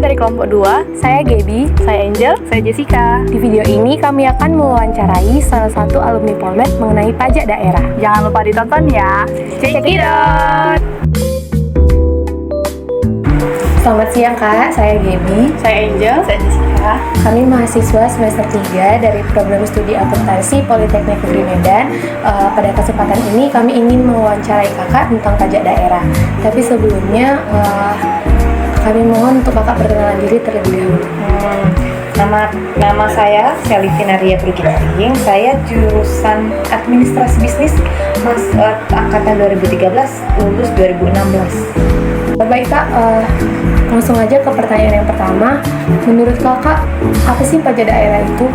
dari kelompok 2, saya Gaby, saya Angel, saya Jessica. Di video ini kami akan mewawancarai salah satu alumni Polmed mengenai pajak daerah. Jangan lupa ditonton ya. Check it out! Selamat siang Kak, saya Gaby, Saya Angel, saya Jessica. kami mahasiswa semester 3 dari program studi akuntansi Politeknik Negeri Medan. Pada kesempatan ini kami ingin mewawancarai kakak tentang pajak daerah. Tapi sebelumnya kami mohon untuk kakak perkenalan diri terlebih dahulu. Nama saya Selivina Ria Purgiting. Saya jurusan Administrasi Bisnis angkatan 2013, lulus 2016. Baik Kak, langsung aja ke pertanyaan yang pertama. Menurut kakak, apa sih pajak daerah itu?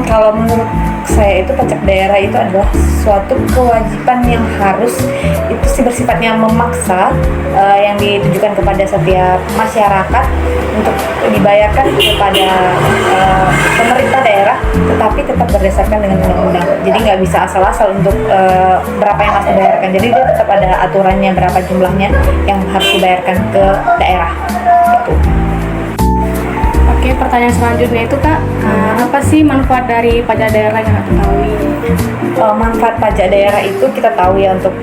Kalau menurut saya itu pajak daerah itu adalah suatu kewajiban yang harus itu sih bersifatnya memaksa, yang ditujukan kepada setiap masyarakat untuk dibayarkan kepada pemerintah daerah, tetapi tetap berdasarkan dengan undang-undang. Jadi nggak bisa asal-asal untuk berapa yang harus dibayarkan. Jadi dia tetap ada aturannya berapa jumlahnya yang harus dibayarkan ke daerah. Itu. Oke, pertanyaan selanjutnya itu Kak, apa sih manfaat dari pajak daerah yang Kak ketahui? Manfaat pajak daerah itu kita tahu ya untuk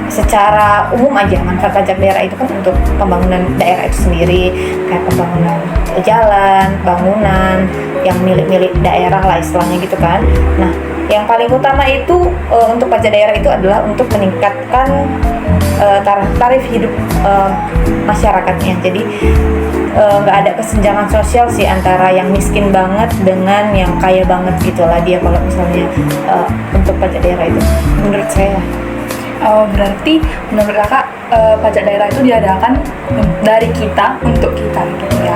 secara umum aja, manfaat pajak daerah itu kan untuk pembangunan daerah itu sendiri, kayak pembangunan jalan, bangunan yang milik-milik daerah lah istilahnya gitu kan. Nah, yang paling utama itu untuk pajak daerah itu adalah untuk meningkatkan tarif hidup masyarakatnya. Jadi nggak ada kesenjangan sosial sih antara yang miskin banget dengan yang kaya banget gitulah dia kalau misalnya untuk pajak daerah itu menurut saya. Berarti menurut Kakak pajak daerah itu diadakan dari kita untuk kita gitu ya?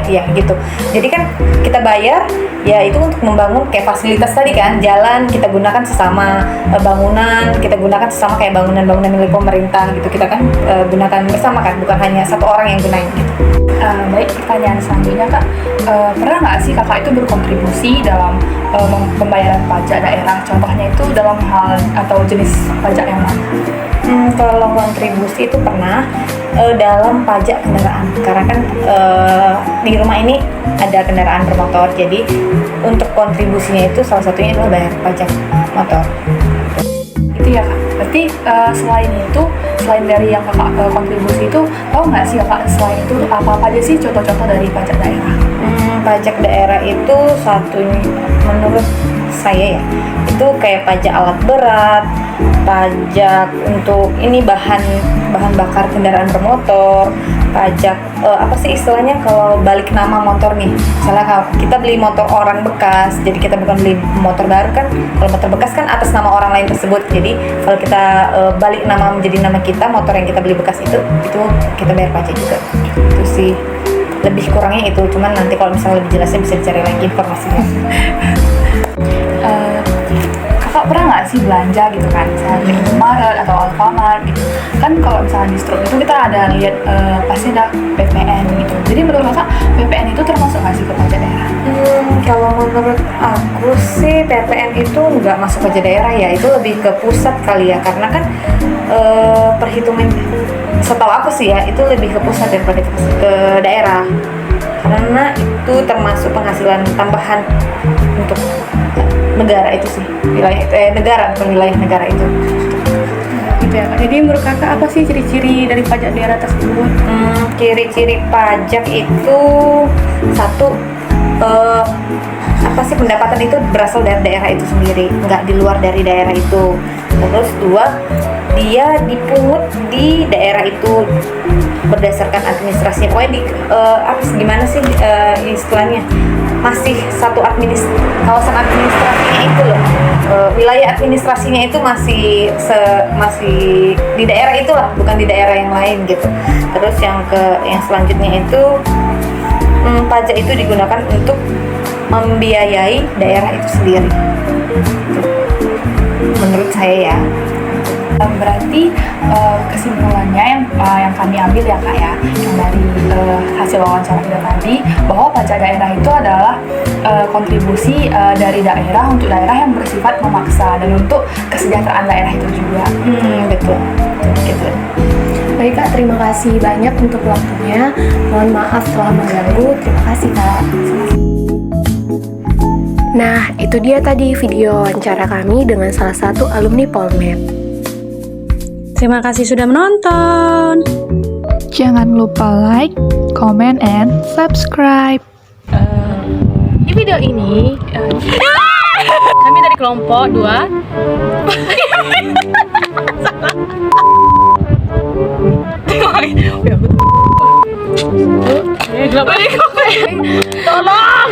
Iya gitu. Jadi kan kita bayar ya itu untuk membangun kayak fasilitas tadi kan, jalan kita gunakan sesama, bangunan kita gunakan sesama kayak bangunan-bangunan milik pemerintah gitu, kita kan gunakan bersama kan, bukan hanya satu orang yang gunain gitu. Baik, pertanyaan selanjutnya Kak, pernah nggak sih Kakak itu berkontribusi dalam pembayaran pajak daerah? Contohnya itu dalam hal atau jenis pajak yang mana? Kalau kontribusi itu pernah dalam pajak kendaraan, karena kan di rumah ini ada kendaraan bermotor, jadi untuk kontribusinya itu salah satunya adalah bayar pajak motor. Itu ya Kak. Berarti selain dari yang Kakak kontribusi itu, tahu nggak sih Kakak selain itu apa aja sih contoh-contoh dari pajak daerah? Pajak daerah itu satunya menurut saya ya, itu kayak pajak alat berat, pajak untuk ini bahan bakar kendaraan bermotor, pajak apa sih istilahnya kalau balik nama motor nih, misalnya kalau kita beli motor orang bekas, jadi kita bukan beli motor baru kan, kalau motor bekas kan atas nama orang lain tersebut, jadi kalau kita balik nama menjadi nama kita, motor yang kita beli bekas itu kita bayar pajak juga. Itu sih lebih kurangnya itu, cuman nanti kalau misalnya lebih jelasnya bisa dicari lagi informasinya. Kakak pernah nggak sih belanja gitu kan, misalnya di Indomaret atau Alfamart gitu kan, kalau misalnya di Struk itu kita ada lihat pasti ada PPN gitu. Jadi menurut Kakak PPN itu termasuk nggak sih ke pajak daerah? Kalau menurut aku sih PPN itu nggak masuk pajak daerah ya, itu lebih ke pusat kali ya, karena kan perhitungan setahu aku sih ya itu lebih ke pusat daripada ke daerah, karena itu termasuk penghasilan tambahan untuk negara itu sih, wilayah negara bukan wilayah negara itu. Gitu ya Kak. Jadi menurut Kakak apa sih ciri-ciri dari pajak daerah tersebut? Ciri-ciri pajak itu satu, apa sih, pendapatan itu berasal dari daerah itu sendiri, nggak di luar dari daerah itu. Terus dua, dia dipungut di daerah itu berdasarkan administrasinya. Pokoknya gimana sih istilahnya, masih satu kawasan administrasinya itu loh, wilayah administrasinya itu masih di daerah itulah, bukan di daerah yang lain gitu. Terus yang selanjutnya itu pajak itu digunakan untuk membiayai daerah itu sendiri. Menurut saya ya. Berarti kesimpulannya yang kami ambil ya Kak ya, yang dari hasil wawancara kita tadi, bahwa pajak daerah itu adalah kontribusi dari daerah untuk daerah yang bersifat memaksa dan untuk kesejahteraan daerah itu juga. Betul. Gitu. Baik Kak, terima kasih banyak untuk waktunya. Mohon maaf telah mengganggu. Terima kasih Kak. Nah, itu dia tadi video wawancara kami dengan salah satu alumni Polmed. Terima kasih sudah menonton. Jangan lupa like, comment, and subscribe. Di video ini kami dari kelompok 2. Tolong.